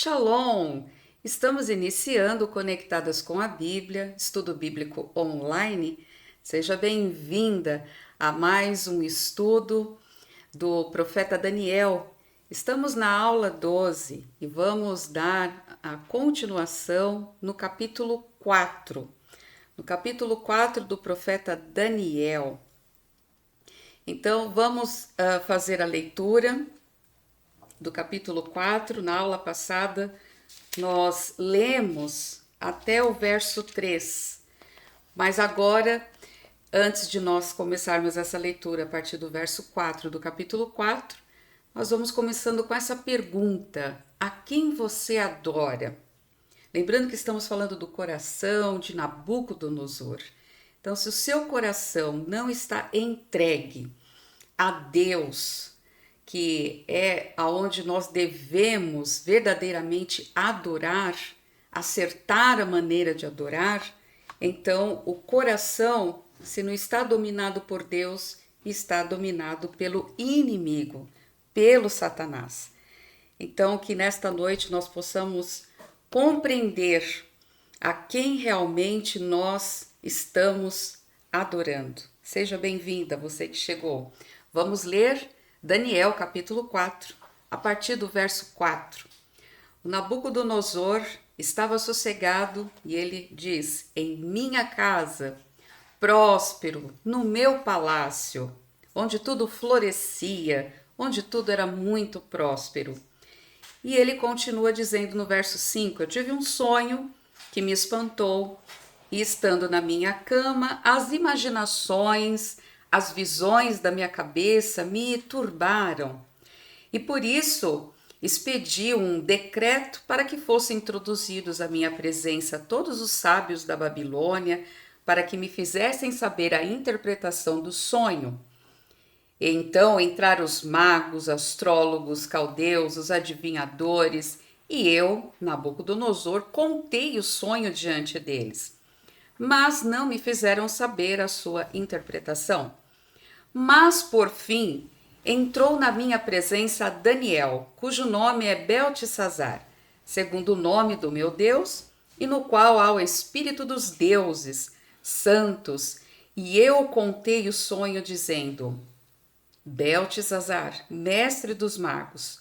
Shalom! Estamos iniciando Conectadas com a Bíblia, estudo bíblico online. Seja bem-vinda a mais um estudo do profeta Daniel. Estamos na aula 12 e vamos dar a continuação no capítulo 4. No capítulo 4 do profeta Daniel. Então, vamos fazer a leitura do capítulo 4. Na aula passada, nós lemos até o verso 3. Mas agora, antes de nós começarmos essa leitura a partir do verso 4 do capítulo 4, nós vamos começando com essa pergunta: a quem você adora? Lembrando que estamos falando do coração de Nabucodonosor. Então, se o seu coração não está entregue a Deus, que é aonde nós devemos verdadeiramente adorar, acertar a maneira de adorar, então o coração, se não está dominado por Deus, está dominado pelo inimigo, pelo Satanás. Então, que nesta noite nós possamos compreender a quem realmente nós estamos adorando. Seja bem-vinda, você que chegou. Vamos ler Daniel, capítulo 4, a partir do verso 4. O Nabucodonosor estava sossegado e ele diz: em minha casa, próspero, no meu palácio, onde tudo florescia, onde tudo era muito próspero. E ele continua dizendo no verso 5, eu tive um sonho que me espantou, e estando na minha cama, as imaginações, as visões da minha cabeça me turbaram. E por isso expedi um decreto para que fossem introduzidos à minha presença todos os sábios da Babilônia, para que me fizessem saber a interpretação do sonho. E então entraram os magos, astrólogos, caldeus, os adivinhadores, e eu, Nabucodonosor, contei o sonho diante deles. Mas não me fizeram saber a sua interpretação. Mas, por fim, entrou na minha presença Daniel, cujo nome é Beltesazar, segundo o nome do meu Deus, e no qual há o espírito dos deuses santos, e eu contei o sonho dizendo: Beltesazar, mestre dos magos,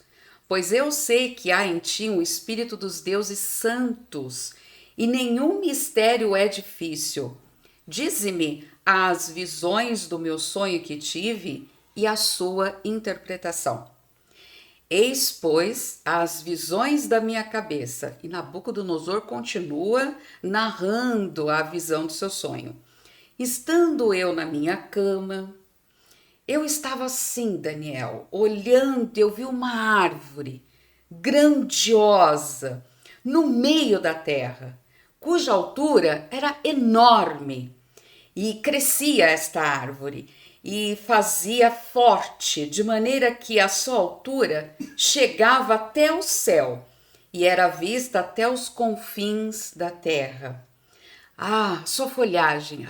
pois eu sei que há em ti um espírito dos deuses santos, e nenhum mistério é difícil. Dize-me as visões do meu sonho que tive e a sua interpretação. Eis, pois, as visões da minha cabeça. E Nabucodonosor continua narrando a visão do seu sonho. Estando eu na minha cama, eu estava assim, Daniel, olhando, eu vi uma árvore grandiosa no meio da terra, cuja altura era enorme. E crescia esta árvore e fazia forte, de maneira que a sua altura chegava até o céu e era vista até os confins da terra. Ah, a sua folhagem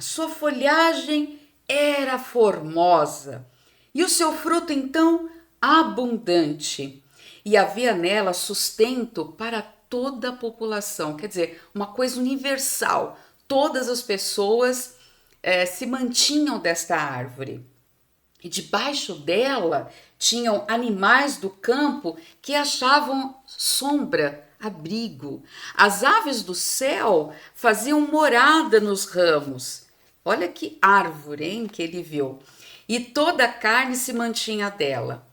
era formosa e o seu fruto então abundante. E havia nela sustento para toda a população, quer dizer, uma coisa universal. Todas as pessoas se mantinham desta árvore. E debaixo dela tinham animais do campo que achavam sombra, abrigo. As aves do céu faziam morada nos ramos. Olha que árvore, hein, que ele viu. E toda a carne se mantinha dela.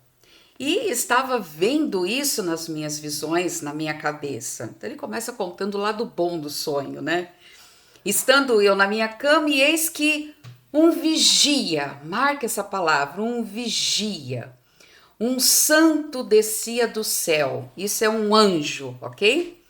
E estava vendo isso nas minhas visões, na minha cabeça. Então ele começa contando o lado bom do sonho, né? Estando eu na minha cama, e eis que um vigia, marca essa palavra, um vigia, um santo descia do céu, isso é um anjo, ok?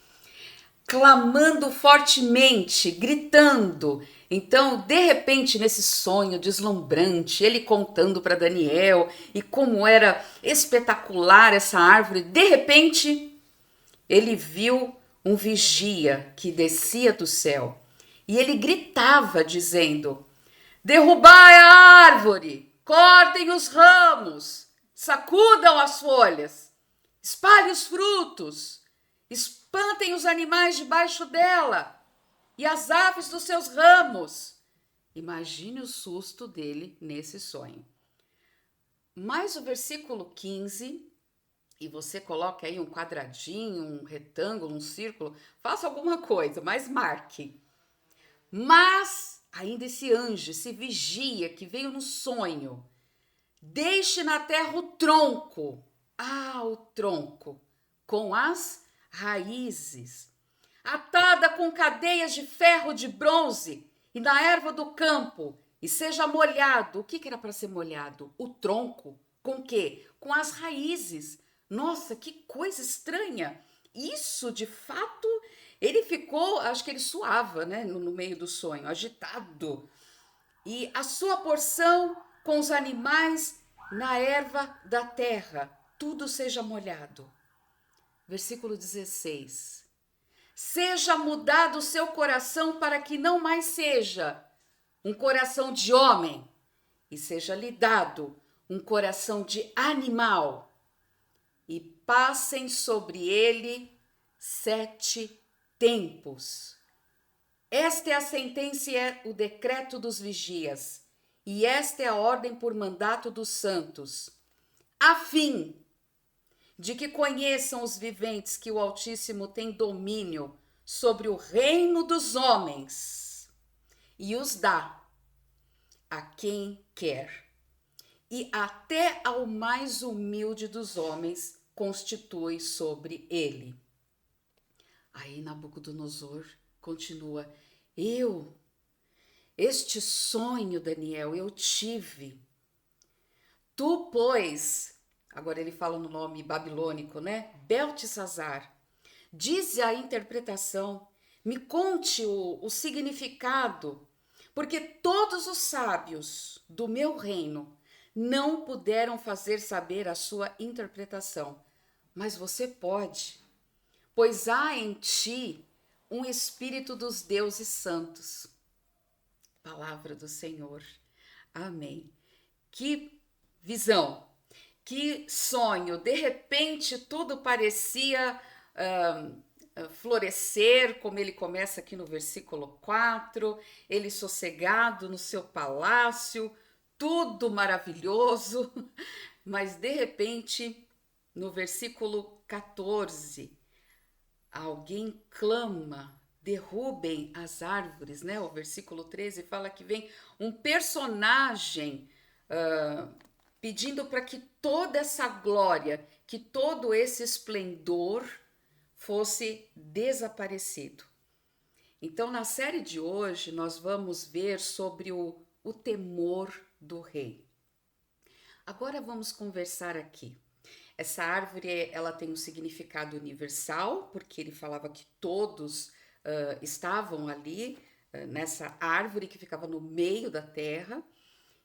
Clamando fortemente, gritando. Então, de repente, nesse sonho deslumbrante, ele contando para Daniel e como era espetacular essa árvore, de repente, ele viu um vigia que descia do céu. E ele gritava, dizendo: derrubai a árvore, cortem os ramos, sacudam as folhas, espalhem os frutos Espantem os animais debaixo dela e as aves dos seus ramos. Imagine o susto dele nesse sonho. Mais o versículo 15, e você coloca aí um quadradinho, um retângulo, um círculo, faça alguma coisa, mas marque. Mas ainda esse anjo, esse vigia que veio no sonho, deixe na terra o tronco, o tronco, com as raízes, atada com cadeias de ferro de bronze e na erva do campo, e seja molhado. O que era para ser molhado? O tronco. Com o quê? Com as raízes. Nossa, que coisa estranha. Isso, de fato, ele ficou, acho que ele suava, né, no meio do sonho, agitado. E a sua porção com os animais na erva da terra, tudo seja molhado. Versículo 16. Seja mudado o seu coração para que não mais seja um coração de homem, e seja lhe dado um coração de animal, e passem sobre ele 7 tempos. Esta é a sentença e é o decreto dos vigias, e esta é a ordem por mandato dos santos, a fim de que conheçam os viventes que o Altíssimo tem domínio sobre o reino dos homens e os dá a quem quer, e até ao mais humilde dos homens constitui sobre ele. Aí Nabucodonosor continua: este sonho, Daniel, eu tive. Tu, pois, agora ele fala no nome babilônico, né? Beltesazar, dize a interpretação, me conte o significado, porque todos os sábios do meu reino não puderam fazer saber a sua interpretação, mas você pode, pois há em ti um espírito dos deuses santos. Palavra do Senhor. Amém. Que visão, que sonho. De repente tudo parecia florescer, como ele começa aqui no versículo 4, ele sossegado no seu palácio, tudo maravilhoso, mas de repente, no versículo 14, alguém clama, derrubem as árvores, né? O versículo 13 fala que vem um personagem pedindo para que toda essa glória, que todo esse esplendor fosse desaparecido. Então, na série de hoje, nós vamos ver sobre o temor do rei. Agora vamos conversar aqui. Essa árvore, ela tem um significado universal, porque ele falava que todos estavam ali, nessa árvore que ficava no meio da terra.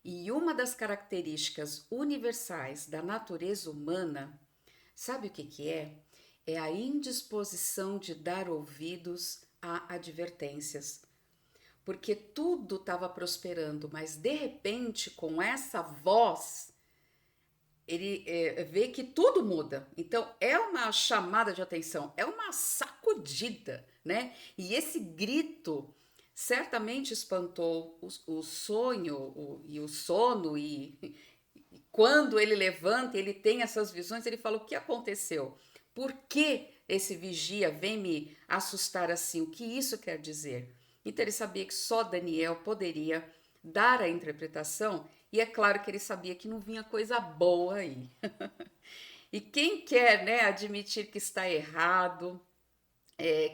E uma das características universais da natureza humana, sabe o que é? É a indisposição de dar ouvidos a advertências. Porque tudo estava prosperando, mas de repente, com essa voz, ele vê que tudo muda. Então, é uma chamada de atenção, é uma sacudida, né? E esse grito certamente espantou o sonho e o sono, e quando ele levanta, ele tem essas visões, ele fala: o que aconteceu? Por que esse vigia vem me assustar assim? O que isso quer dizer? Então ele sabia que só Daniel poderia dar a interpretação, e é claro que ele sabia que não vinha coisa boa aí. E quem quer, né, admitir que está errado,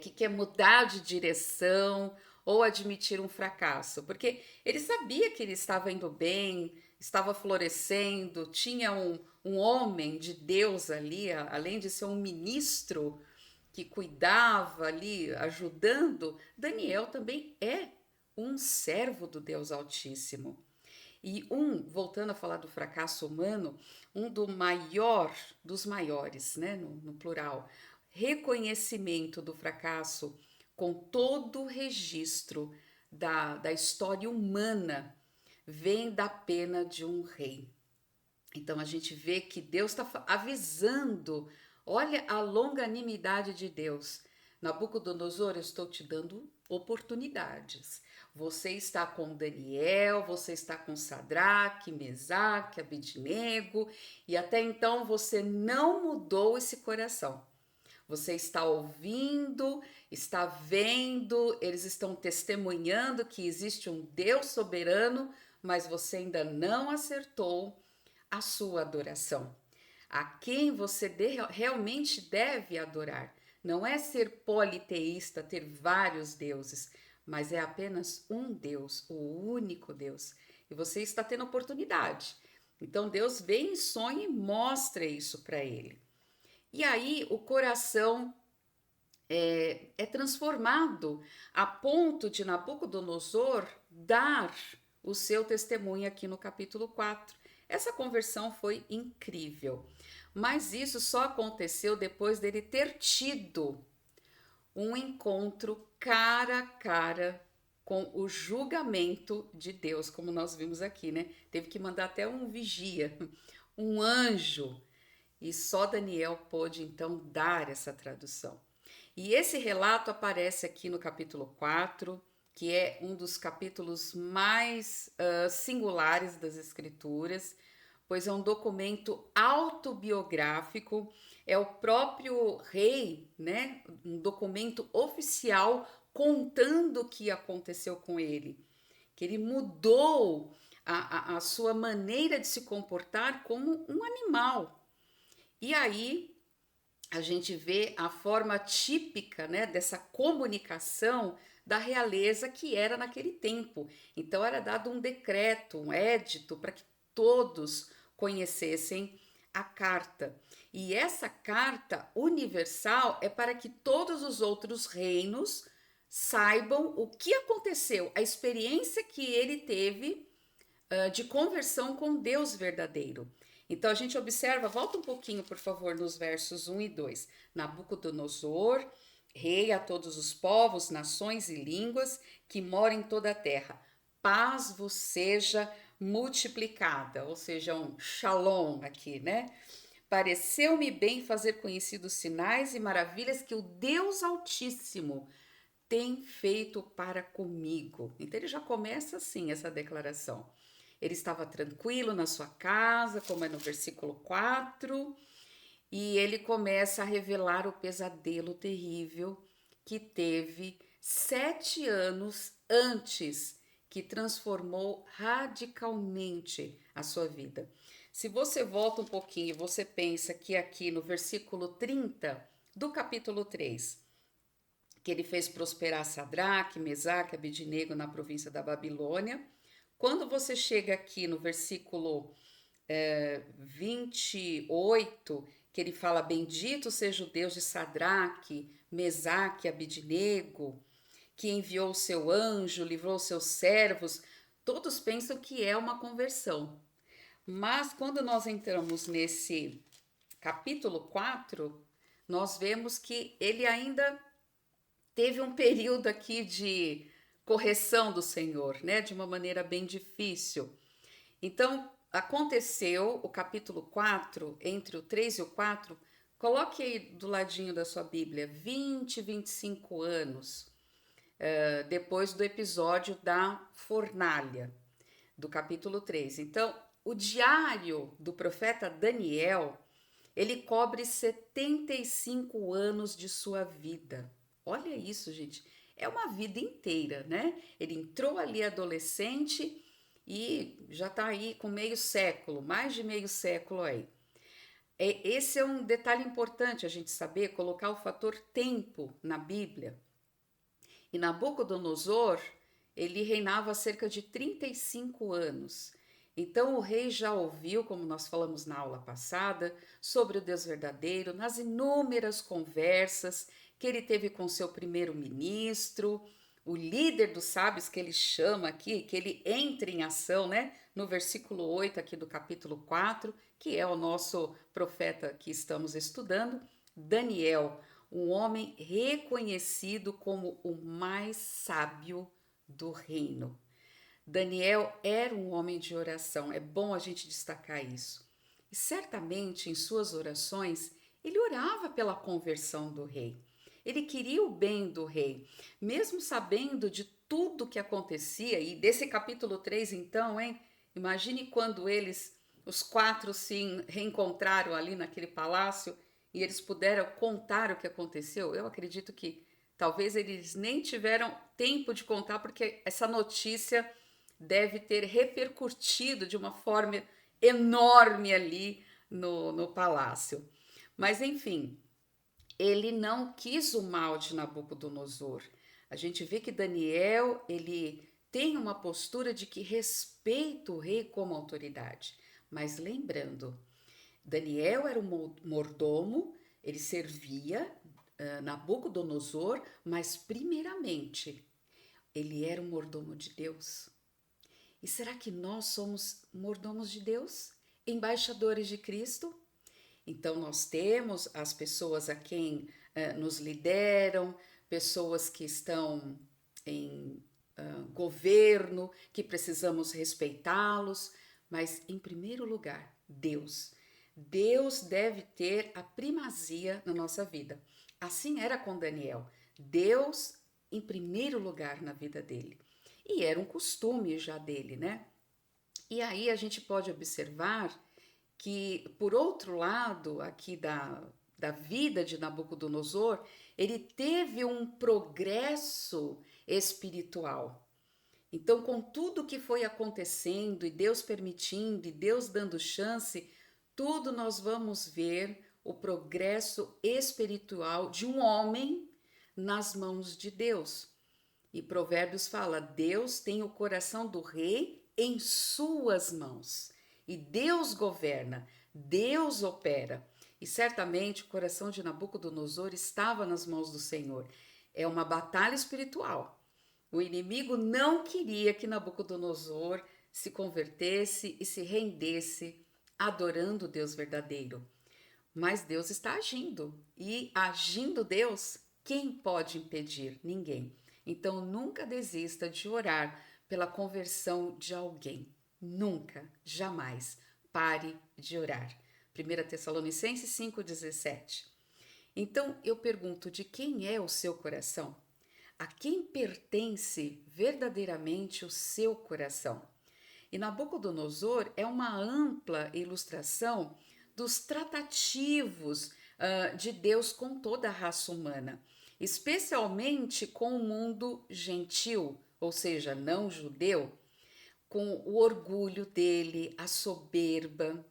que quer mudar de direção ou admitir um fracasso, porque ele sabia que ele estava indo bem, estava florescendo, tinha um homem de Deus ali, além de ser um ministro que cuidava ali, ajudando. Daniel também é um servo do Deus Altíssimo. E voltando a falar do fracasso humano, dos maiores, né, no plural, reconhecimento do fracasso com todo o registro da história humana vem da pena de um rei. Então a gente vê que Deus está avisando Olha a longanimidade de Deus. Nabucodonosor, eu estou te dando oportunidades. Você está com Daniel, você está com Sadraque, Mesaque, Abednego, e até então você não mudou esse coração. Você está ouvindo, está vendo, eles estão testemunhando que existe um Deus soberano, mas você ainda não acertou a sua adoração. A quem você realmente deve adorar. Não é ser politeísta, ter vários deuses, mas é apenas um Deus, o único Deus. E você está tendo oportunidade. Então Deus vem em sonho e mostra isso para ele. E aí o coração é transformado a ponto de Nabucodonosor dar o seu testemunho aqui no capítulo 4. Essa conversão foi incrível, mas isso só aconteceu depois dele ter tido um encontro cara a cara com o julgamento de Deus, como nós vimos aqui, né? Teve que mandar até um vigia, um anjo, e só Daniel pôde então dar essa tradução. E esse relato aparece aqui no capítulo 4, que é um dos capítulos mais singulares das Escrituras, pois é um documento autobiográfico, é o próprio rei, né? Um documento oficial contando o que aconteceu com ele, que ele mudou a sua maneira de se comportar como um animal. E aí a gente vê a forma típica, né, dessa comunicação da realeza que era naquele tempo. Então era dado um decreto, um édito para que todos conhecessem a carta. E essa carta universal é para que todos os outros reinos saibam o que aconteceu, a experiência que ele teve de conversão com Deus verdadeiro. Então a gente observa, volta um pouquinho, por favor, nos versos 1 e 2. Nabucodonosor, rei a todos os povos, nações e línguas que moram em toda a terra. Paz vos seja multiplicada, ou seja, um shalom aqui, né? Pareceu-me bem fazer conhecidos sinais e maravilhas que o Deus Altíssimo tem feito para comigo. Então ele já começa assim essa declaração. Ele estava tranquilo na sua casa, como é no versículo 4, e ele começa a revelar o pesadelo terrível que teve 7 anos antes, que transformou radicalmente a sua vida. Se você volta um pouquinho e você pensa que aqui no versículo 30 do capítulo 3, que ele fez prosperar Sadraque, Mesaque, Abednego na província da Babilônia. Quando você chega aqui no versículo 28, que ele fala: Bendito seja o Deus de Sadraque, Mesaque, Abednego, que enviou o seu anjo, livrou os seus servos. Todos pensam que é uma conversão. Mas quando nós entramos nesse capítulo 4, nós vemos que ele ainda teve um período aqui de correção do Senhor, né, de uma maneira bem difícil. Então, aconteceu o capítulo 4, entre o 3 e o 4, coloque aí do ladinho da sua Bíblia, 25 anos depois do episódio da fornalha, do capítulo 3. Então, o diário do profeta Daniel, ele cobre 75 anos de sua vida. Olha isso, gente. É uma vida inteira, né? Ele entrou ali adolescente e já está aí com meio século, mais de meio século aí. Esse é um detalhe importante a gente saber, colocar o fator tempo na Bíblia. E Nabucodonosor, ele reinava há cerca de 35 anos. Então o rei já ouviu, como nós falamos na aula passada, sobre o Deus verdadeiro, nas inúmeras conversas que ele teve com seu primeiro-ministro, o líder dos sábios que ele chama aqui, que ele entra em ação, né? No versículo 8 aqui do capítulo 4, que é o nosso profeta que estamos estudando, Daniel, um homem reconhecido como o mais sábio do reino. Daniel era um homem de oração, é bom a gente destacar isso. E certamente em suas orações Ele orava pela conversão do rei. Ele queria o bem do rei, mesmo sabendo de tudo que acontecia. E desse capítulo 3, então, hein? Imagine quando os quatro, se reencontraram ali naquele palácio e eles puderam contar o que aconteceu. Eu acredito que talvez eles nem tiveram tempo de contar, porque essa notícia deve ter repercutido de uma forma enorme ali no palácio. Mas enfim, ele não quis o mal de Nabucodonosor. A gente vê que Daniel, ele tem uma postura de que respeita o rei como autoridade. Mas lembrando, Daniel era um mordomo, ele servia Nabucodonosor, mas primeiramente ele era um mordomo de Deus. E será que nós somos mordomos de Deus? Embaixadores de Cristo? Então, nós temos as pessoas a quem nos lideram, pessoas que estão em governo, que precisamos respeitá-los, mas, em primeiro lugar, Deus. Deus deve ter a primazia na nossa vida. Assim era com Daniel. Deus em primeiro lugar na vida dele. E era um costume já dele, né? E aí a gente pode observar que, por outro lado, aqui da vida de Nabucodonosor, ele teve um progresso espiritual. Então, com tudo que foi acontecendo e Deus permitindo e Deus dando chance, tudo nós vamos ver o progresso espiritual de um homem nas mãos de Deus. E Provérbios fala: Deus tem o coração do rei em suas mãos. E Deus governa, Deus opera. E certamente o coração de Nabucodonosor estava nas mãos do Senhor. É uma batalha espiritual. O inimigo não queria que Nabucodonosor se convertesse e se rendesse adorando o Deus verdadeiro. Mas Deus está agindo. E agindo Deus, quem pode impedir? Ninguém. Então nunca desista de orar pela conversão de alguém. Nunca, jamais pare de orar. 1 Tessalonicenses 5,17. Então eu pergunto: de quem é o seu coração? A quem pertence verdadeiramente o seu coração? E Nabucodonosor é uma ampla ilustração dos tratativos de Deus com toda a raça humana, especialmente com o mundo gentil, ou seja, não judeu, com o orgulho dele, a soberba.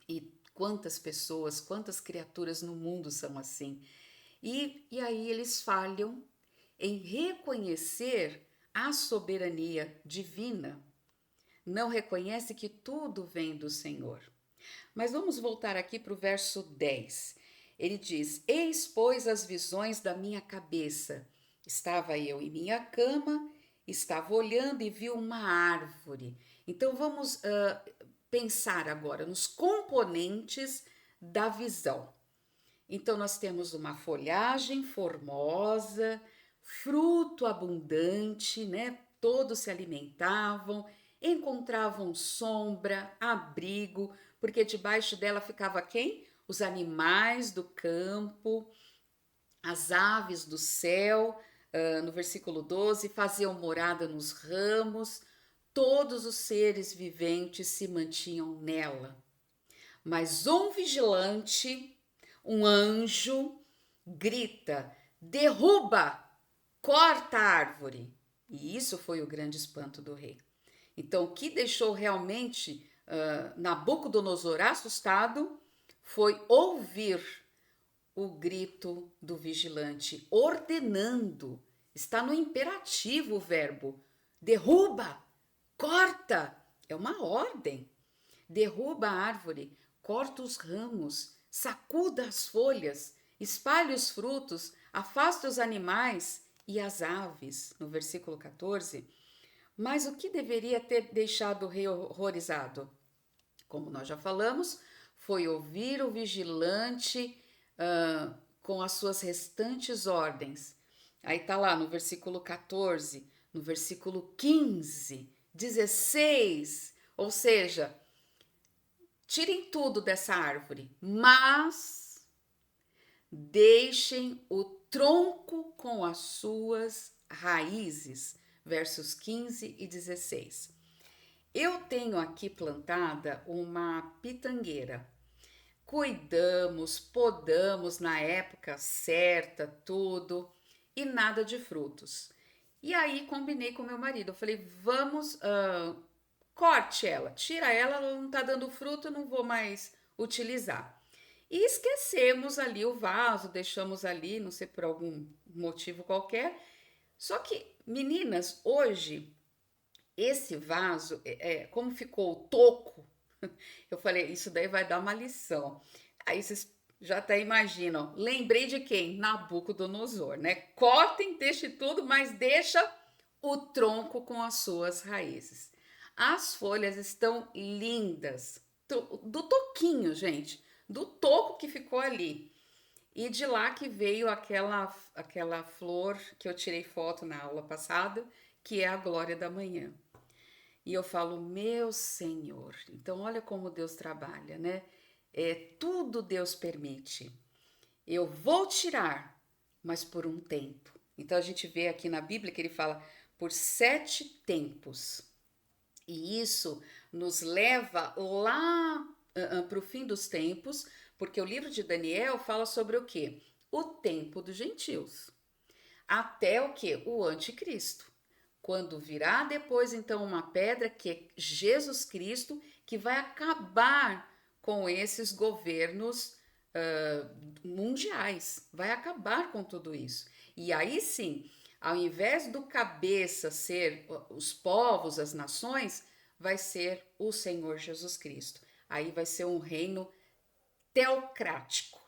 E quantas pessoas, quantas criaturas no mundo são assim. E aí eles falham em reconhecer a soberania divina. Não reconhece que tudo vem do Senhor. Mas vamos voltar aqui para o verso 10. Ele diz: Eis, pois, as visões da minha cabeça. Estava eu em minha cama, estava olhando e vi uma árvore. Então vamos pensar agora nos componentes da visão. Então nós temos uma folhagem formosa, fruto abundante, né? Todos se alimentavam, encontravam sombra, abrigo, porque debaixo dela ficava quem? Os animais do campo, as aves do céu, no versículo 12, faziam morada nos ramos, todos os seres viventes se mantinham nela. Mas um vigilante, um anjo, grita: derruba, corta a árvore. E isso foi o grande espanto do rei. Então, o que deixou realmente Nabucodonosor assustado foi ouvir o grito do vigilante, ordenando. Está no imperativo o verbo: derruba, corta. É uma ordem. Derruba a árvore, corta os ramos, sacuda as folhas, espalhe os frutos, afasta os animais e as aves, no versículo 14. Mas o que deveria ter deixado o rei horrorizado? Como nós já falamos, foi ouvir o vigilante com as suas restantes ordens. Aí tá lá no versículo 14, no versículo 15, 16, ou seja, tirem tudo dessa árvore, mas deixem o tronco com as suas raízes. Versos 15 e 16. Eu tenho aqui plantada uma pitangueira. Cuidamos, podamos na época certa, tudo, e nada de frutos. E aí combinei com meu marido, eu falei, vamos, corte ela, tira ela, ela não tá dando fruto, eu não vou mais utilizar. E esquecemos ali o vaso, deixamos ali, não sei por algum motivo qualquer. Só que, meninas, hoje esse vaso, como ficou toco, eu falei, isso daí vai dar uma lição. Aí vocês já até imaginam, lembrei de quem? Nabucodonosor, né? Cortem, deixe tudo, mas deixa o tronco com as suas raízes. As folhas estão lindas, do toquinho, gente, do toco que ficou ali. E de lá que veio aquela flor que eu tirei foto na aula passada, que é a glória da manhã. E eu falo, meu Senhor. Então, olha como Deus trabalha, né? Tudo Deus permite. Eu vou tirar, mas por um tempo. Então, a gente vê aqui na Bíblia que ele fala por 7 tempos. E isso nos leva lá para o fim dos tempos, porque o livro de Daniel fala sobre o quê? O tempo dos gentios. Até o quê? O anticristo. Quando virá depois, então, uma pedra que é Jesus Cristo, que vai acabar com esses governos mundiais, vai acabar com tudo isso. E aí sim, ao invés do cabeça ser os povos, as nações, vai ser o Senhor Jesus Cristo. Aí vai ser um reino teocrático.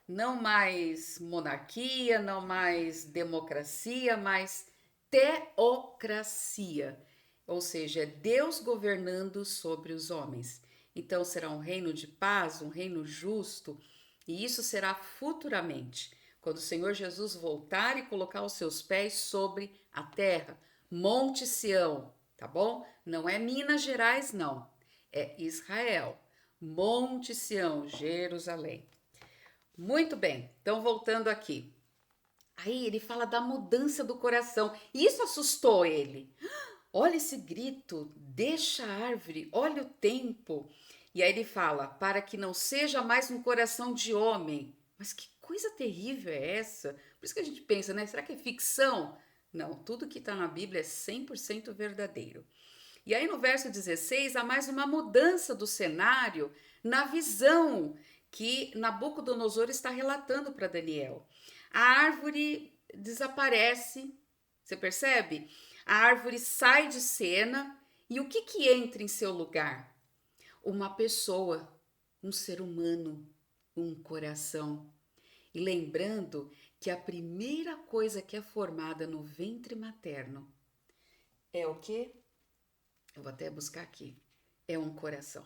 Não mais monarquia, não mais democracia, mas teocracia. Ou seja, é Deus governando sobre os homens. Então será um reino de paz, um reino justo, e isso será futuramente, quando o Senhor Jesus voltar e colocar os seus pés sobre a terra, Monte Sião, tá bom? Não é Minas Gerais, não. É Israel. Monte Sião, Jerusalém. Muito bem, então voltando aqui. Aí ele fala da mudança do coração. E isso assustou ele. Olha esse grito, deixa a árvore, olha o tempo. E aí ele fala, para que não seja mais um coração de homem. Mas que coisa terrível é essa? Por isso que a gente pensa, né? Será que é ficção? Não, tudo que está na Bíblia é 100% verdadeiro. E aí no verso 16 há mais uma mudança do cenário na visão que Nabucodonosor está relatando para Daniel. A árvore desaparece, você percebe? A árvore sai de cena e o que entra em seu lugar? Uma pessoa, um ser humano, um coração. E lembrando que a primeira coisa que é formada no ventre materno é o quê? Eu vou até buscar aqui. É um coração.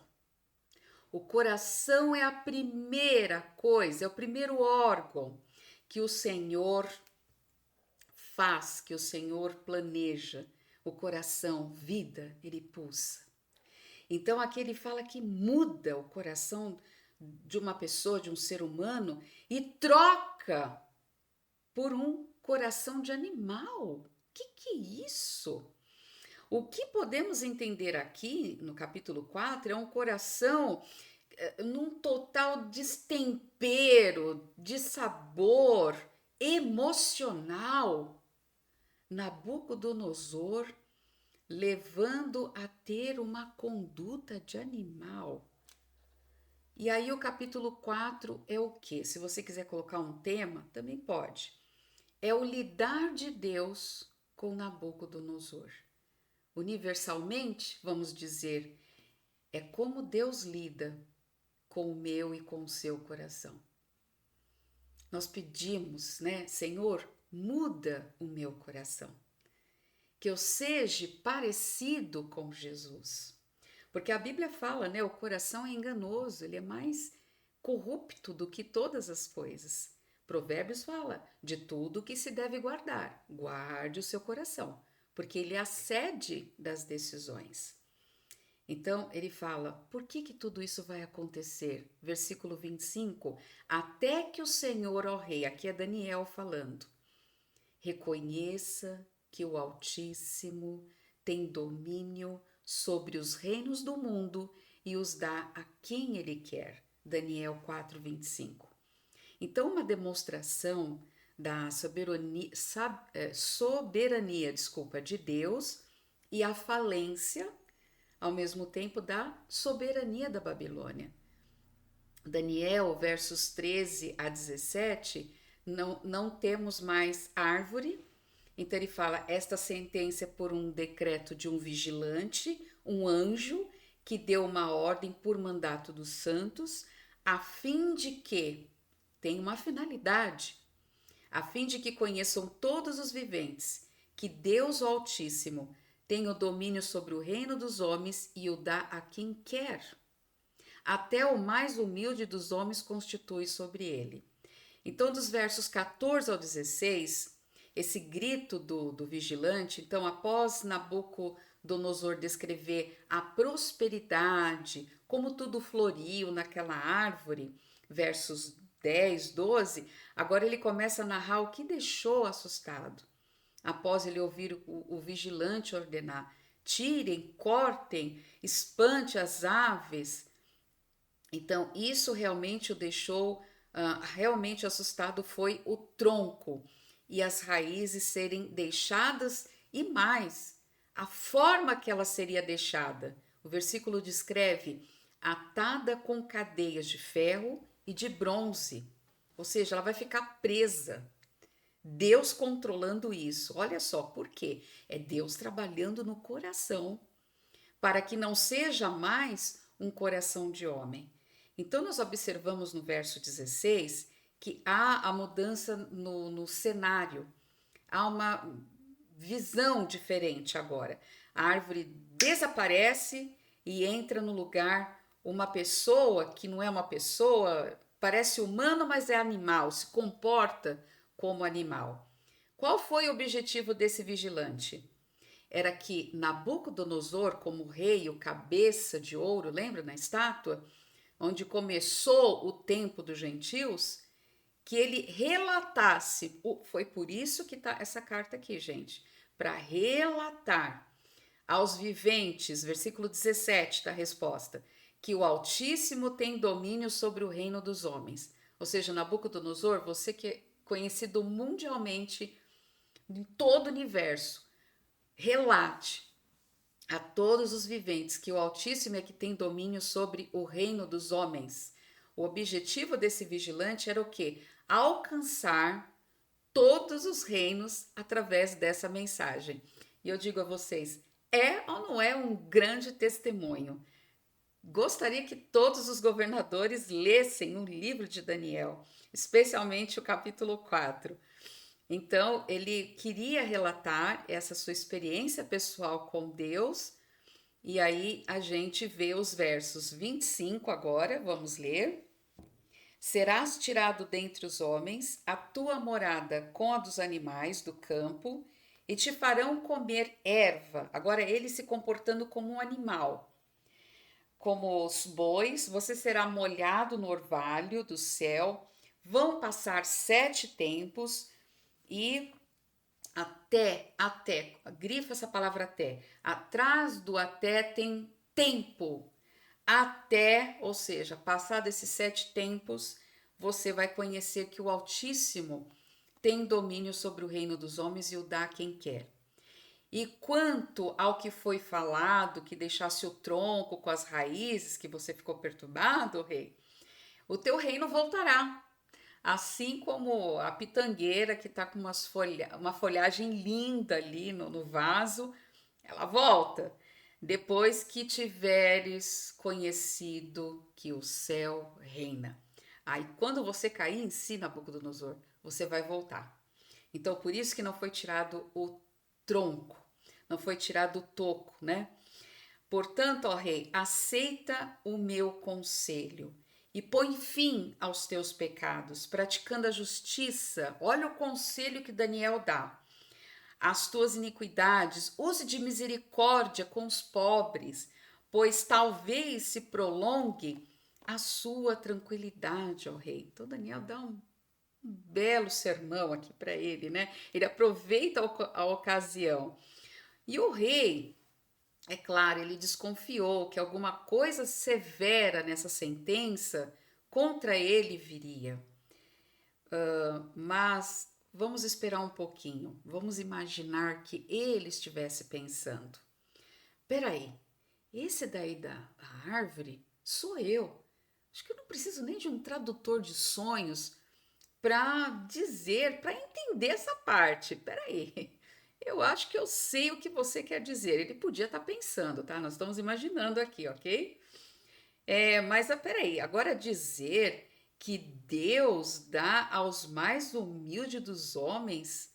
O coração é a primeira coisa, é o primeiro órgão que o Senhor faz, que o Senhor planeja. O coração, vida, ele pulsa. Então aqui ele fala que muda o coração de uma pessoa, de um ser humano, e troca por um coração de animal. Que é isso? O que podemos entender aqui no capítulo 4 é um coração num total destempero, de sabor emocional. Nabucodonosor levando a ter uma conduta de animal. E aí o capítulo 4 é o quê? Se você quiser colocar um tema, também pode. É o lidar de Deus com Nabucodonosor. Universalmente, vamos dizer, é como Deus lida com o meu e com o seu coração. Nós pedimos, né, Senhor, muda o meu coração, que eu seja parecido com Jesus. Porque a Bíblia fala, né, o coração é enganoso, ele é mais corrupto do que todas as coisas. Provérbios fala, de tudo que se deve guardar, guarde o seu coração, porque ele é a sede das decisões. Então ele fala: por que tudo isso vai acontecer? Versículo 25: até que o Senhor, ó rei, aqui é Daniel falando, reconheça que o Altíssimo tem domínio sobre os reinos do mundo e os dá a quem ele quer. Daniel 4:25. Então, uma demonstração da soberania, de Deus e a falência, ao mesmo tempo, da soberania da Babilônia. Daniel, versos 13 a 17, não temos mais árvore. Então ele fala: esta sentença é por um decreto de um vigilante, um anjo, que deu uma ordem por mandato dos santos, a fim de que, tem uma finalidade, a fim de que conheçam todos os viventes, que Deus o Altíssimo tem o domínio sobre o reino dos homens e o dá a quem quer. Até o mais humilde dos homens constitui sobre ele. Então, dos versos 14 ao 16, esse grito do vigilante, então, após Nabucodonosor descrever a prosperidade, como tudo floriu naquela árvore, versos 10, 12, agora ele começa a narrar o que deixou assustado. Após ele ouvir o vigilante ordenar: tirem, cortem, espante as aves. Então, isso realmente o deixou realmente assustado, foi o tronco e as raízes serem deixadas e mais, a forma que ela seria deixada. O versículo descreve atada com cadeias de ferro e de bronze, ou seja, ela vai ficar presa. Deus controlando isso. Olha só, por quê? É Deus trabalhando no coração para que não seja mais um coração de homem. Então, nós observamos no verso 16 que há a mudança no cenário, há uma visão diferente agora. A árvore desaparece e entra no lugar uma pessoa que não é uma pessoa, parece humano, mas é animal, se comporta como animal. Qual foi o objetivo desse vigilante? Era que Nabucodonosor, como rei, o cabeça de ouro, lembra na estátua? Onde começou o tempo dos gentios, que ele relatasse, foi por isso que está essa carta aqui, gente, para relatar aos viventes, versículo 17 da resposta, que o Altíssimo tem domínio sobre o reino dos homens. Ou seja, Nabucodonosor, você que é conhecido mundialmente em todo o universo, relate a todos os viventes que o Altíssimo é que tem domínio sobre o reino dos homens. O objetivo desse vigilante era o quê? Alcançar todos os reinos através dessa mensagem. E eu digo a vocês, é ou não é um grande testemunho? Gostaria que todos os governadores lessem o livro de Daniel, especialmente o capítulo 4. Então, ele queria relatar essa sua experiência pessoal com Deus, e aí a gente vê os versos 25 agora, vamos ler. Serás tirado dentre os homens, a tua morada com a dos animais do campo, e te farão comer erva. Agora, ele se comportando como um animal. Como os bois, você será molhado no orvalho do céu. Vão passar 7 tempos e grifa essa palavra até. Atrás do até tem tempo. Até, ou seja, passado esses 7 tempos, você vai conhecer que o Altíssimo tem domínio sobre o reino dos homens e o dá a quem quer. E quanto ao que foi falado, que deixasse o tronco com as raízes, que você ficou perturbado, rei, o teu reino voltará. Assim como a pitangueira que está com uma folhagem linda ali no vaso, ela volta. Depois que tiveres conhecido que o céu reina. Aí quando você cair em si, Nabucodonosor, você vai voltar. Então por isso que não foi tirado o tronco, não foi tirado o toco, né? Portanto, ó rei, aceita o meu conselho e põe fim aos teus pecados, praticando a justiça. Olha o conselho que Daniel dá. As tuas iniquidades, use de misericórdia com os pobres, pois talvez se prolongue a sua tranquilidade, ó rei. Então Daniel dá um belo sermão aqui para ele, né? Ele aproveita a ocasião. E o rei, é claro, ele desconfiou que alguma coisa severa nessa sentença contra ele viria. Mas vamos esperar um pouquinho. Vamos imaginar que ele estivesse pensando: peraí, esse daí da árvore sou eu. Acho que eu não preciso nem de um tradutor de sonhos para dizer, para entender essa parte. Peraí, eu acho que eu sei o que você quer dizer. Ele podia estar pensando, tá? Nós estamos imaginando aqui, ok? Mas peraí, agora dizer que Deus dá aos mais humildes dos homens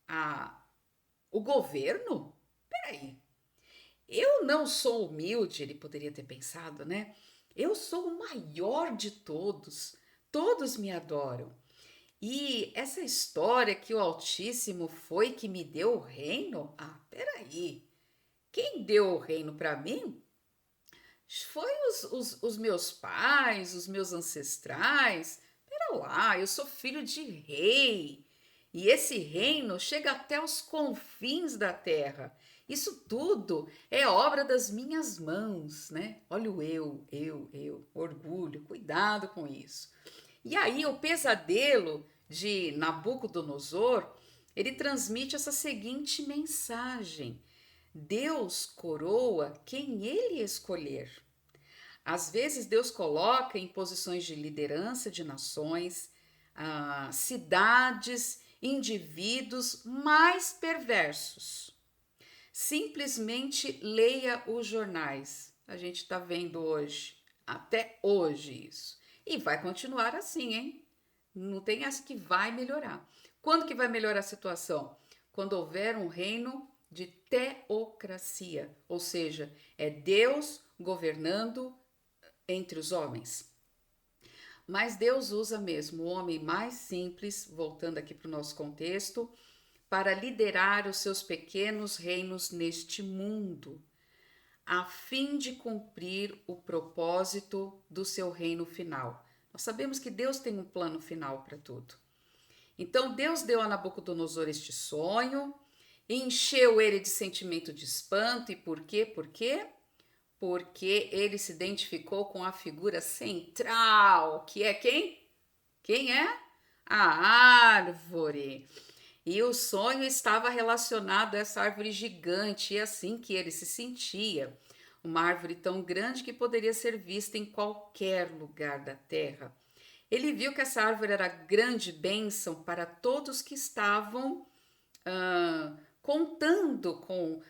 a, o governo? Peraí, eu não sou humilde, ele poderia ter pensado, né? Eu sou o maior de todos, todos me adoram. E essa história que o Altíssimo foi que me deu o reino? Ah, peraí. Quem deu o reino para mim foi os meus pais, os meus ancestrais. Pera lá, eu sou filho de rei. E esse reino chega até os confins da terra. Isso tudo é obra das minhas mãos, né? Olha o eu, orgulho, cuidado com isso. E aí o pesadelo de Nabucodonosor, ele transmite essa seguinte mensagem: Deus coroa quem ele escolher. Às vezes Deus coloca em posições de liderança de nações, cidades, indivíduos mais perversos. Simplesmente leia os jornais. A gente está vendo hoje, até hoje isso. E vai continuar assim, hein? Não tem essa que vai melhorar. Quando que vai melhorar a situação? Quando houver um reino de teocracia, ou seja, é Deus governando entre os homens. Mas Deus usa mesmo o homem mais simples, voltando aqui para o nosso contexto, para liderar os seus pequenos reinos neste mundo, a fim de cumprir o propósito do seu reino final. Nós sabemos que Deus tem um plano final para tudo. Então Deus deu a Nabucodonosor este sonho, encheu ele de sentimento de espanto. E por quê? Por quê? Porque ele se identificou com a figura central, que é quem? Quem é? A árvore. E o sonho estava relacionado a essa árvore gigante, e assim que ele se sentia. Uma árvore tão grande que poderia ser vista em qualquer lugar da terra. Ele viu que essa árvore era grande bênção para todos que estavam contando com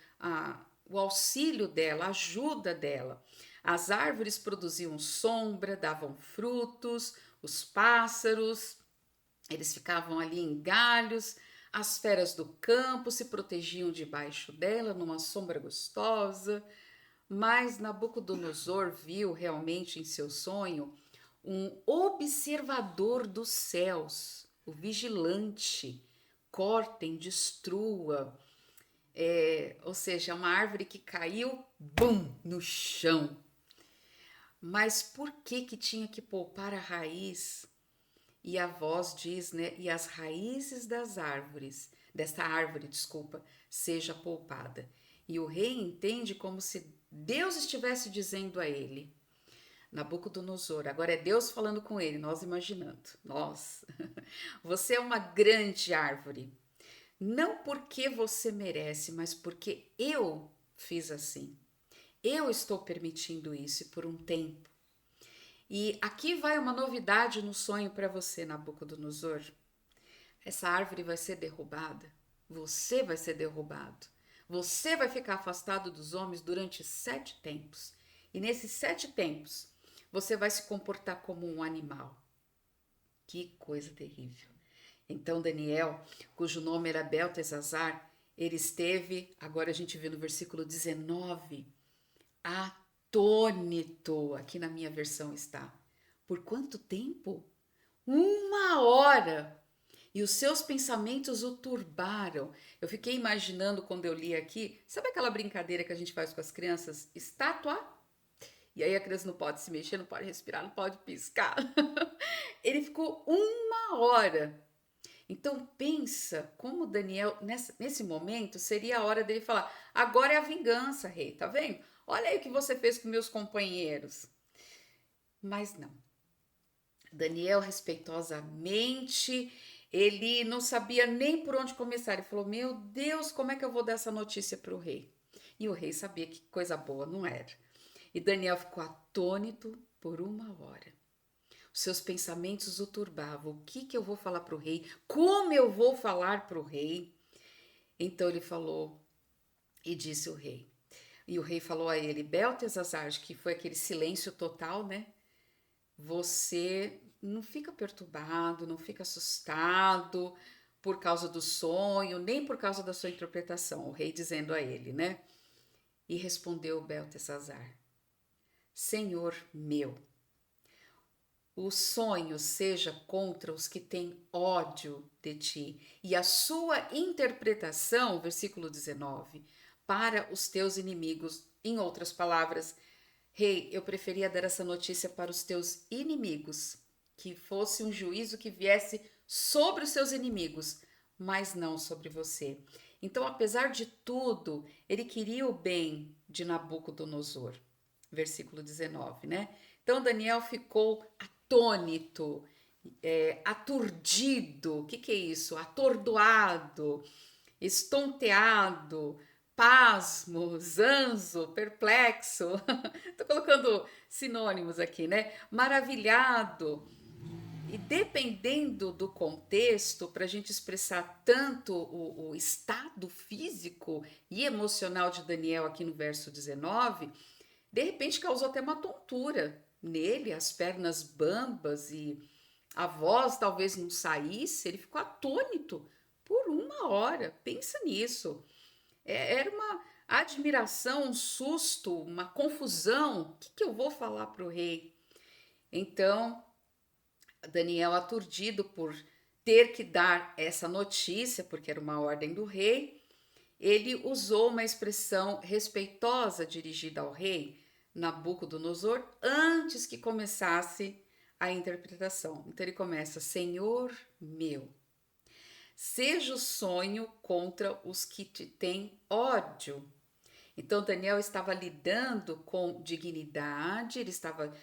o auxílio dela, a ajuda dela. As árvores produziam sombra, davam frutos, os pássaros, eles ficavam ali em galhos, as feras do campo se protegiam debaixo dela, numa sombra gostosa. Mas Nabucodonosor viu realmente em seu sonho um observador dos céus, o vigilante, cortem, destrua. Ou seja, uma árvore que caiu, bum, no chão. Mas por que tinha que poupar a raiz? E a voz diz, né? E as raízes das árvores, desta árvore, desculpa, seja poupada. E o rei entende como se Deus estivesse dizendo a ele, Nabucodonosor, agora é Deus falando com ele, nós imaginando. Nossa, você é uma grande árvore. Não porque você merece, mas porque eu fiz assim. Eu estou permitindo isso por um tempo. E aqui vai uma novidade no sonho para você, Nabucodonosor. Essa árvore vai ser derrubada. Você vai ser derrubado. Você vai ficar afastado dos homens durante 7 tempos. E nesses 7 tempos, você vai se comportar como um animal. Que coisa terrível. Então Daniel, cujo nome era Beltesazar, ele esteve, agora a gente vê no versículo 19, atônito. Aqui na minha versão está. Por quanto tempo? 1 hora. E os seus pensamentos o turbaram. Eu fiquei imaginando quando eu li aqui, sabe aquela brincadeira que a gente faz com as crianças? Estátua? E aí a criança não pode se mexer, não pode respirar, não pode piscar. Ele ficou 1 hora. Então pensa como Daniel, nesse momento, seria a hora dele falar: agora é a vingança, rei, tá vendo? Olha aí o que você fez com meus companheiros. Mas não. Daniel, respeitosamente, ele não sabia nem por onde começar. Ele falou: meu Deus, como é que eu vou dar essa notícia para o rei? E o rei sabia que coisa boa não era. E Daniel ficou atônito por 1 hora. Os seus pensamentos o turbavam. O que eu vou falar para o rei? Como eu vou falar para o rei? Então ele falou e disse o rei. E o rei falou a ele: Beltesazar, que foi aquele silêncio total, né? Você não fica perturbado, não fica assustado por causa do sonho, nem por causa da sua interpretação. O rei dizendo a ele, né? E respondeu Beltesazar: Senhor meu, o sonho seja contra os que têm ódio de ti, e a sua interpretação, versículo 19, para os teus inimigos. Em outras palavras, rei, eu preferia dar essa notícia para os teus inimigos, que fosse um juízo que viesse sobre os seus inimigos, mas não sobre você. Então, apesar de tudo, ele queria o bem de Nabucodonosor. Versículo 19, né? Então Daniel ficou atônito, aturdido, o que é isso? Atordoado, estonteado, pasmo, zanzo, perplexo. Tô colocando sinônimos aqui, né? Maravilhado. E dependendo do contexto, para a gente expressar tanto o estado físico e emocional de Daniel aqui no verso 19, de repente causou até uma tontura nele, as pernas bambas e a voz talvez não saísse, ele ficou atônito por 1 hora. Pensa nisso. Era uma admiração, um susto, uma confusão. O que eu vou falar para o rei? Então, Daniel, aturdido por ter que dar essa notícia, porque era uma ordem do rei, ele usou uma expressão respeitosa dirigida ao rei Nabucodonosor antes que começasse a interpretação. Então ele começa: Senhor meu, seja o sonho contra os que te têm ódio. Então Daniel estava lidando com dignidade, ele estava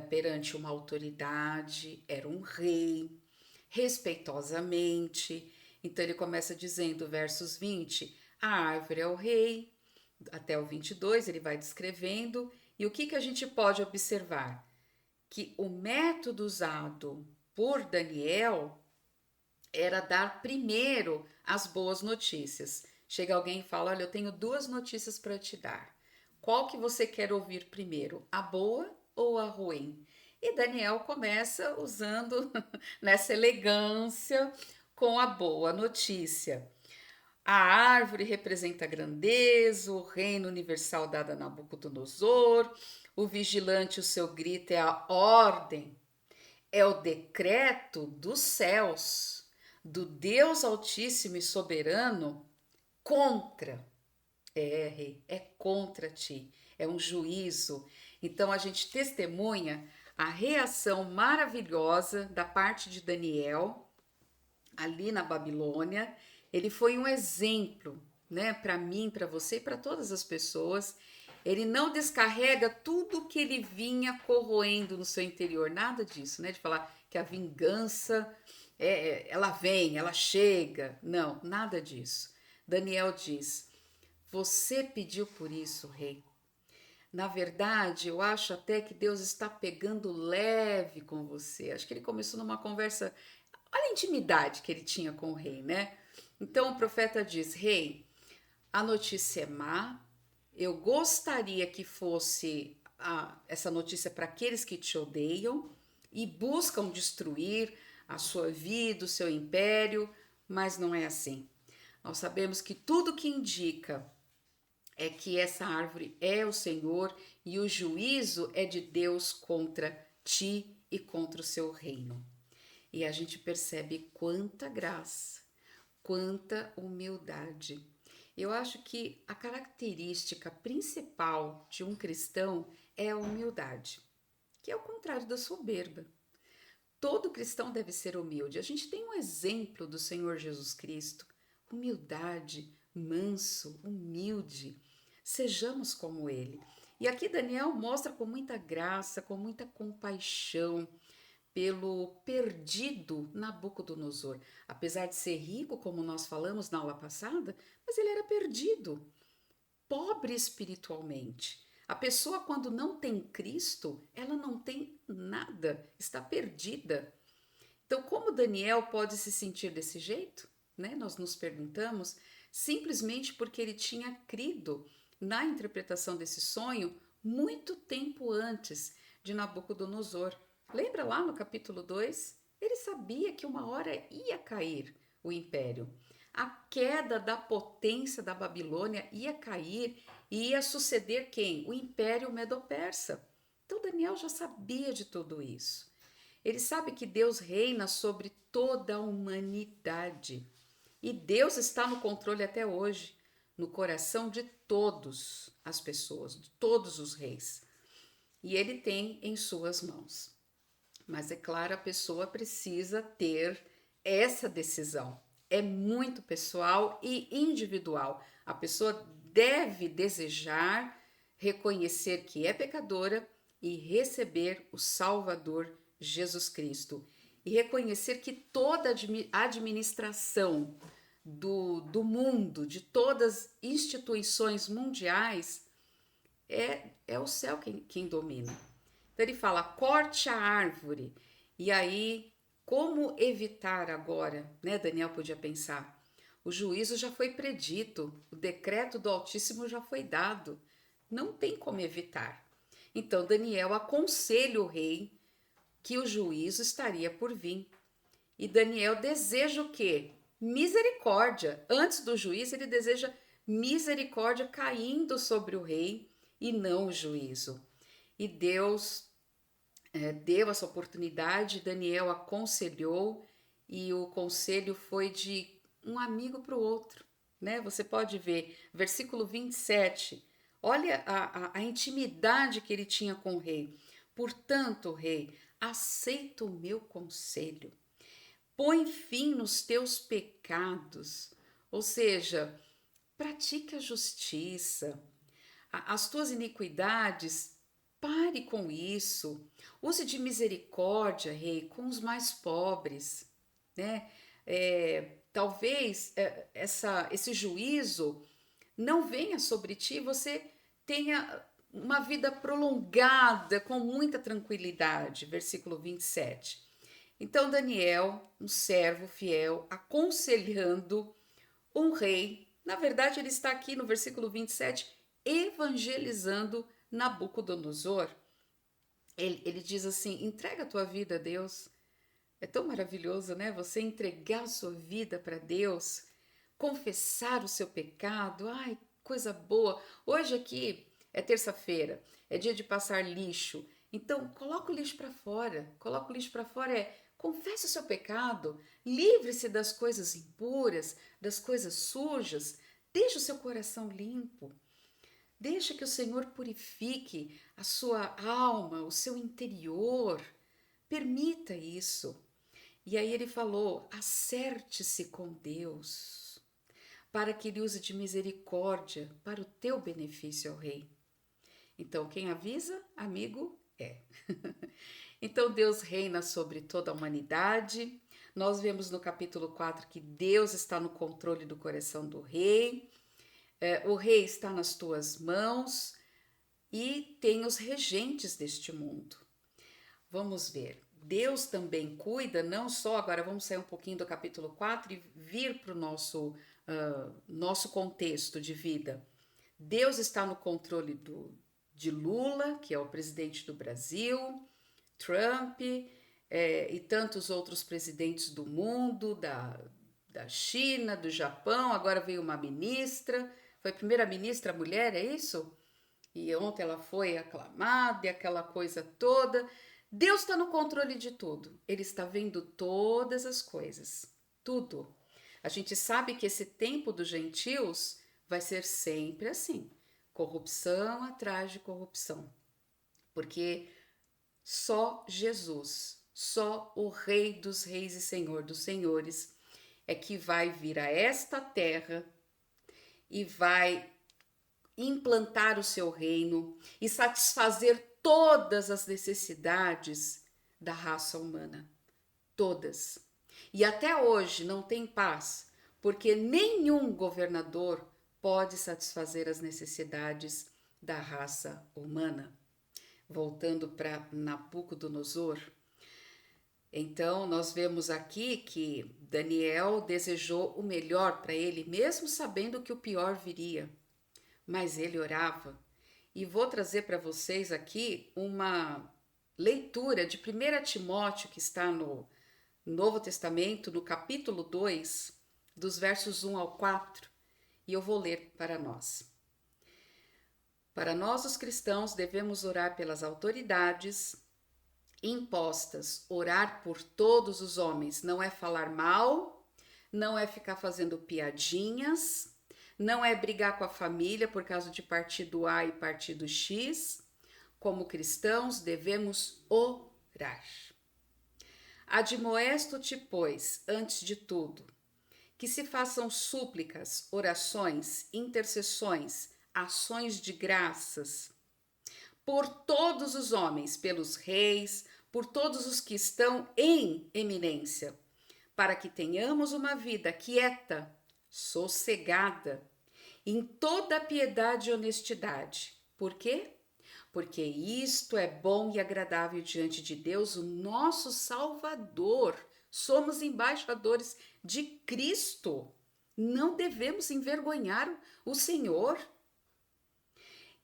perante uma autoridade, era um rei, respeitosamente. Então ele começa dizendo, versos 20, a árvore é o rei, até o 22 ele vai descrevendo. E o que a gente pode observar? Que o método usado por Daniel era dar primeiro as boas notícias. Chega alguém e fala: olha, eu tenho 2 notícias para te dar. Qual que você quer ouvir primeiro, a boa ou a ruim? E Daniel começa usando nessa elegância com a boa notícia. A árvore representa a grandeza, o reino universal dado a Nabucodonosor, o vigilante, o seu grito é a ordem, é o decreto dos céus, do Deus Altíssimo e Soberano contra. Rei, é contra ti, é um juízo. Então a gente testemunha a reação maravilhosa da parte de Daniel ali na Babilônia. Ele foi um exemplo, né, para mim, para você e para todas as pessoas. Ele não descarrega tudo que ele vinha corroendo no seu interior, nada disso, né, de falar que a vingança ela vem, ela chega. Não, nada disso. Daniel diz: você pediu por isso, rei. Na verdade, eu acho até que Deus está pegando leve com você. Acho que ele começou numa conversa. Olha a intimidade que ele tinha com o rei, né? Então o profeta diz: rei, a notícia é má. Eu gostaria que fosse essa notícia para aqueles que te odeiam e buscam destruir a sua vida, o seu império, mas não é assim. Nós sabemos que tudo que indica é que essa árvore é o Senhor e o juízo é de Deus contra ti e contra o seu reino. E a gente percebe quanta graça, quanta humildade. Eu acho que a característica principal de um cristão é a humildade, que é o contrário da soberba. Todo cristão deve ser humilde. A gente tem um exemplo do Senhor Jesus Cristo, humildade, manso, humilde. Sejamos como ele. E aqui Daniel mostra com muita graça, com muita compaixão pelo perdido Nabucodonosor. Apesar de ser rico, como nós falamos na aula passada, mas ele era perdido, pobre espiritualmente. A pessoa, quando não tem Cristo, ela não tem nada, está perdida. Então, como Daniel pode se sentir desse jeito? Né? Nós nos perguntamos, simplesmente porque ele tinha crido na interpretação desse sonho muito tempo antes de Nabucodonosor. Lembra lá no capítulo 2? Ele sabia que uma hora ia cair o império. A queda da potência da Babilônia ia cair e ia suceder quem? O Império Medo-Persa. Então Daniel já sabia de tudo isso. Ele sabe que Deus reina sobre toda a humanidade. E Deus está no controle até hoje, no coração de todas as pessoas, de todos os reis. E ele tem em suas mãos. Mas é claro, a pessoa precisa ter essa decisão. É muito pessoal e individual. A pessoa deve desejar reconhecer que é pecadora e receber o Salvador Jesus Cristo. E reconhecer que toda a administração do mundo, de todas as instituições mundiais, é o céu quem domina. Então ele fala: corte a árvore. E aí, como evitar agora, né? Daniel podia pensar. O juízo já foi predito, o decreto do Altíssimo já foi dado. Não tem como evitar. Então Daniel aconselha o rei que o juízo estaria por vir. E Daniel deseja o quê? Misericórdia. Antes do juízo, ele deseja misericórdia caindo sobre o rei e não o juízo. E Deus deu essa oportunidade, Daniel aconselhou e o conselho foi de um amigo para o outro, né? Você pode ver, versículo 27, olha a intimidade que ele tinha com o rei. Portanto, rei, aceita o meu conselho, põe fim nos teus pecados, ou seja, pratique a justiça, as tuas iniquidades, pare com isso. Use de misericórdia, rei, com os mais pobres, né? Talvez esse juízo não venha sobre ti, você tenha uma vida prolongada com muita tranquilidade. Versículo 27. Então Daniel, um servo fiel, aconselhando um rei, na verdade ele está aqui no versículo 27, evangelizando Nabucodonosor. Ele diz assim: entrega a tua vida a Deus. É tão maravilhoso, né? Você entregar a sua vida para Deus, confessar o seu pecado. Ai, coisa boa. Hoje aqui é terça-feira, é dia de passar lixo. Então, coloca o lixo para fora. Coloca o lixo para fora confesse o seu pecado, livre-se das coisas impuras, das coisas sujas. Deixe o seu coração limpo. Deixa que o Senhor purifique a sua alma, o seu interior. Permita isso. E aí ele falou: acerte-se com Deus, para que ele use de misericórdia para o teu benefício, ó rei. Então, quem avisa, amigo é. Então, Deus reina sobre toda a humanidade. Nós vemos no capítulo 4 que Deus está no controle do coração do rei. O rei está nas tuas mãos e tem os regentes deste mundo. Vamos ver. Deus também cuida, não só, agora vamos sair um pouquinho do capítulo 4 e vir para o nosso contexto de vida. Deus está no controle de Lula, que é o presidente do Brasil, Trump e tantos outros presidentes do mundo, da China, do Japão. Agora veio uma ministra, foi a primeira ministra mulher, é isso? E ontem ela foi aclamada e aquela coisa toda. Deus está no controle de tudo. Ele está vendo todas as coisas, tudo. A gente sabe que esse tempo dos gentios vai ser sempre assim, corrupção atrás de corrupção, porque só Jesus, só o Rei dos Reis e Senhor dos Senhores é que vai vir a esta terra e vai implantar o seu reino e satisfazer todas as necessidades da raça humana. Todas. E até hoje não tem paz, porque nenhum governador pode satisfazer as necessidades da raça humana. Voltando para Nabucodonosor, então nós vemos aqui que Daniel desejou o melhor para ele, mesmo sabendo que o pior viria, mas ele orava. E vou trazer para vocês aqui uma leitura de 1 Timóteo, que está no Novo Testamento, no capítulo 2, dos versos 1 ao 4, e eu vou ler para nós. Para nós, os cristãos, devemos orar pelas autoridades impostas, orar por todos os homens, não é falar mal, não é ficar fazendo piadinhas, não é brigar com a família por causa de partido A e partido X. Como cristãos, devemos orar. Admoesto-te, pois, antes de tudo, que se façam súplicas, orações, intercessões, ações de graças por todos os homens, pelos reis, por todos os que estão em eminência, para que tenhamos uma vida quieta, sossegada, em toda piedade e honestidade. Por quê? Porque isto é bom e agradável diante de Deus, o nosso Salvador. Somos embaixadores de Cristo. Não devemos envergonhar o Senhor,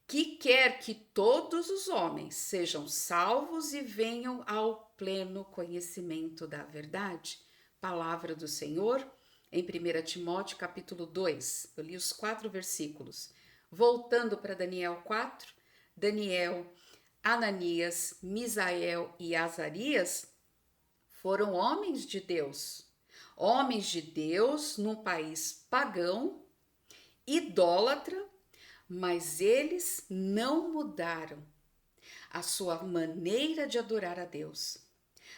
que quer que todos os homens sejam salvos e venham ao pleno conhecimento da verdade. Palavra do Senhor em 1 Timóteo capítulo 2. Eu li os 4 versículos. Voltando para Daniel 4, Daniel, Ananias, Misael e Azarias foram homens de Deus num país pagão, idólatra, mas eles não mudaram a sua maneira de adorar a Deus,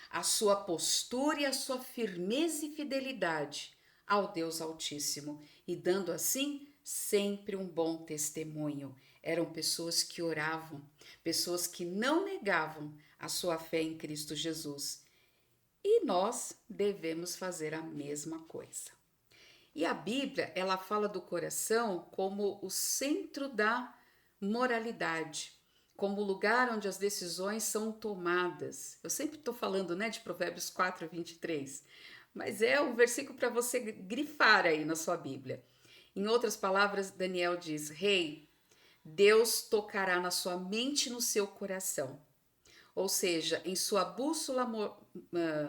a sua postura e a sua firmeza e fidelidade ao Deus Altíssimo, e dando assim sempre um bom testemunho. Eram pessoas que oravam, pessoas que não negavam a sua fé em Cristo Jesus. E nós devemos fazer a mesma coisa. E a Bíblia, ela fala do coração como o centro da moralidade, como o lugar onde as decisões são tomadas. Eu sempre estou falando, né, de Provérbios 4, 23, mas é um versículo para você grifar aí na sua Bíblia. Em outras palavras, Daniel diz: Rei, Deus tocará na sua mente e no seu coração. Ou seja, em sua bússola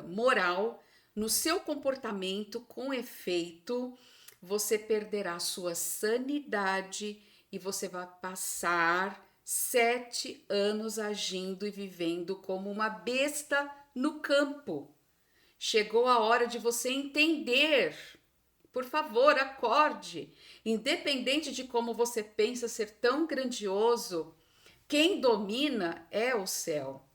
moral, no seu comportamento, com efeito, você perderá sua sanidade e você vai passar 7 anos agindo e vivendo como uma besta no campo. Chegou a hora de você entender. Por favor, acorde. Independente de como você pensa ser tão grandioso, quem domina é o céu.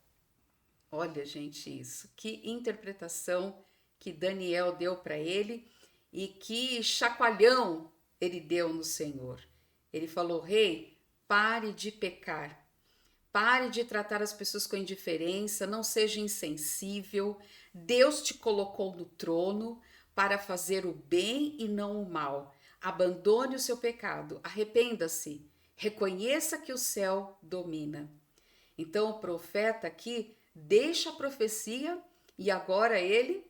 Olha, gente, isso. Que interpretação que Daniel deu para ele e que chacoalhão ele deu no Senhor. Ele falou: Rei, pare de pecar. Pare de tratar as pessoas com indiferença, não seja insensível. Deus te colocou no trono para fazer o bem e não o mal. Abandone o seu pecado, arrependa-se, reconheça que o céu domina. Então o profeta aqui deixa a profecia e agora ele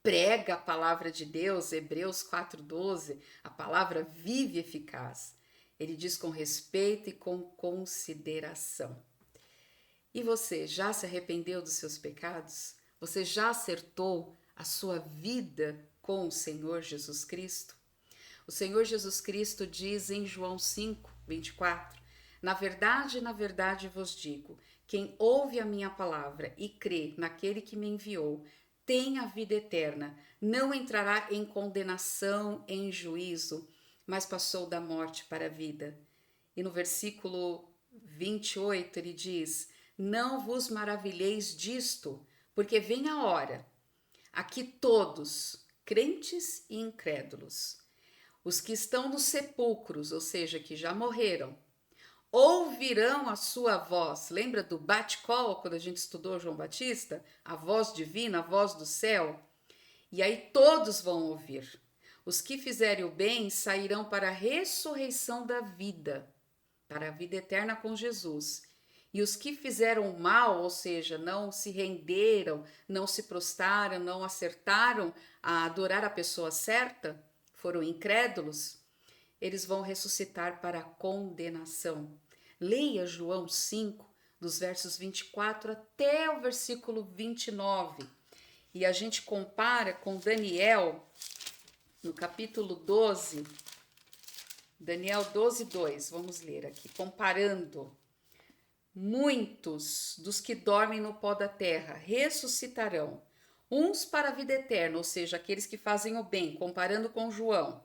prega a palavra de Deus, Hebreus 4:12, a palavra vive e eficaz. Ele diz com respeito e com consideração. E você já se arrependeu dos seus pecados? Você já acertou a sua vida com o Senhor Jesus Cristo? O Senhor Jesus Cristo diz em João 5:24: na verdade vos digo, quem ouve a minha palavra e crê naquele que me enviou, tem a vida eterna, não entrará em condenação, em juízo, mas passou da morte para a vida. E no versículo 28 ele diz: Não vos maravilheis disto, porque vem a hora, aqui todos, crentes e incrédulos, os que estão nos sepulcros, ou seja, que já morreram, ouvirão a sua voz. Lembra do bate-call, quando a gente estudou João Batista? A voz divina, a voz do céu. E aí todos vão ouvir. Os que fizerem o bem sairão para a ressurreição da vida, para a vida eterna com Jesus. E os que fizeram o mal, ou seja, não se renderam, não se prostraram, não acertaram a adorar a pessoa certa, foram incrédulos, eles vão ressuscitar para a condenação. Leia João 5, dos versos 24 até o versículo 29. E a gente compara com Daniel, no capítulo 12, Daniel 12, 2. Vamos ler aqui, comparando. Muitos dos que dormem no pó da terra ressuscitarão, uns para a vida eterna, ou seja, aqueles que fazem o bem, comparando com João,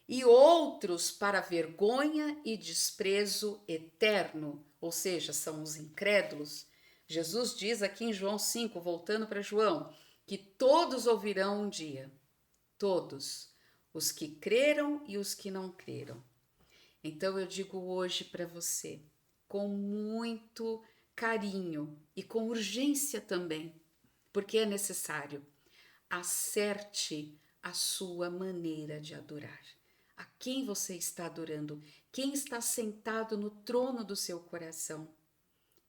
e outros para vergonha e desprezo eterno, ou seja, são os incrédulos. Jesus diz aqui em João 5, voltando para João, que todos ouvirão um dia, todos, os que creram e os que não creram. Então eu digo hoje para você, com muito carinho e com urgência também, porque é necessário, acerte a sua maneira de adorar. A quem você está adorando? Quem está sentado no trono do seu coração?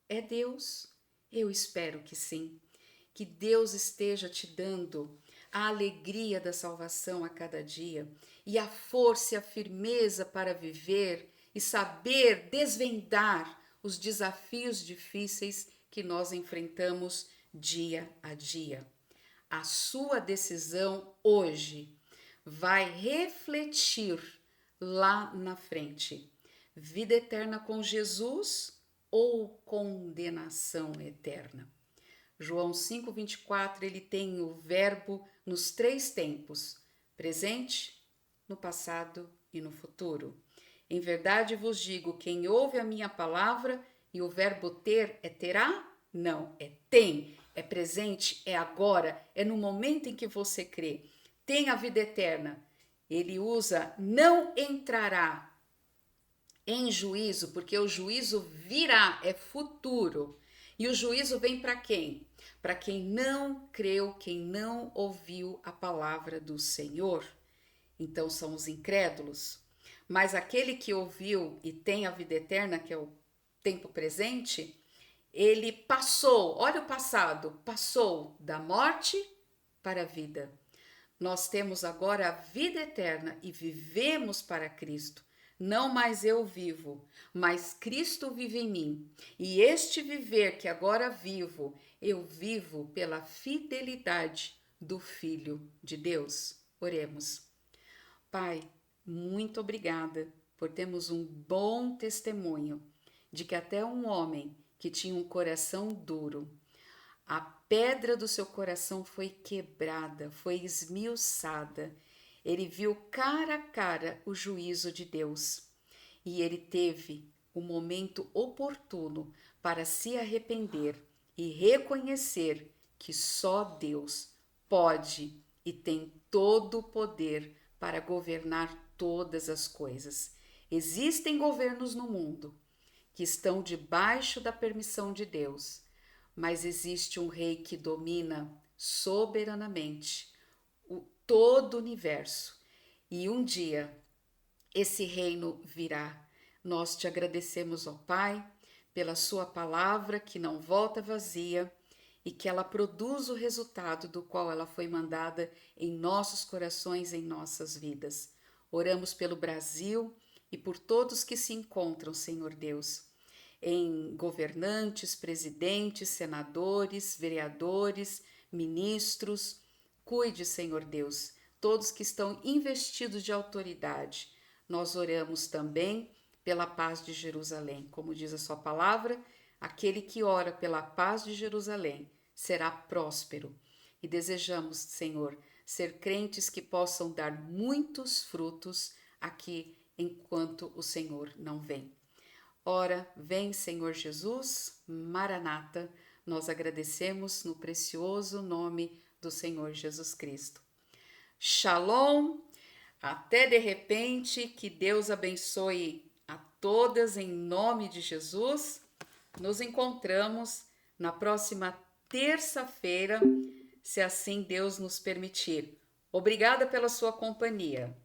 É Deus? Eu espero que sim. Que Deus esteja te dando a alegria da salvação a cada dia e a força e a firmeza para viver e saber desvendar os desafios difíceis que nós enfrentamos dia a dia. A sua decisão hoje vai refletir lá na frente: vida eterna com Jesus ou condenação eterna. João 5:24, ele tem o verbo nos 3 tempos: presente, no passado e no futuro. Em verdade vos digo, quem ouve a minha palavra, e o verbo ter é terá? Não, é tem, é presente, é agora, é no momento em que você crê. Tem a vida eterna. Ele usa não entrará em juízo, porque o juízo virá, é futuro. E o juízo vem para quem? Para quem não creu, quem não ouviu a palavra do Senhor. Então são os incrédulos. Mas aquele que ouviu e tem a vida eterna, que é o tempo presente, ele passou, olha o passado, passou da morte para a vida. Nós temos agora a vida eterna e vivemos para Cristo. Não mais eu vivo, mas Cristo vive em mim. E este viver que agora vivo, eu vivo pela fidelidade do Filho de Deus. Oremos. Pai, muito obrigada por termos um bom testemunho de que até um homem que tinha um coração duro, a pedra do seu coração foi quebrada, foi esmiuçada. Ele viu cara a cara o juízo de Deus e ele teve o momento oportuno para se arrepender e reconhecer que só Deus pode e tem todo o poder para governar todas as coisas. Existem governos no mundo que estão debaixo da permissão de Deus, mas existe um rei que domina soberanamente todo o universo. E um dia esse reino virá. Nós te agradecemos, ó Pai, pela sua palavra que não volta vazia e que ela produz o resultado do qual ela foi mandada em nossos corações, em nossas vidas. Oramos pelo Brasil e por todos que se encontram, Senhor Deus, em governantes, presidentes, senadores, vereadores, ministros. Cuide, Senhor Deus, todos que estão investidos de autoridade. Nós oramos também pela paz de Jerusalém. Como diz a sua palavra, aquele que ora pela paz de Jerusalém será próspero. E desejamos, Senhor, ser crentes que possam dar muitos frutos aqui enquanto o Senhor não vem. Ora, vem Senhor Jesus, Maranata, nós agradecemos no precioso nome do Senhor Jesus Cristo. Shalom, até de repente, que Deus abençoe a todas em nome de Jesus. Nos encontramos na próxima terça-feira, se assim Deus nos permitir. Obrigada pela sua companhia.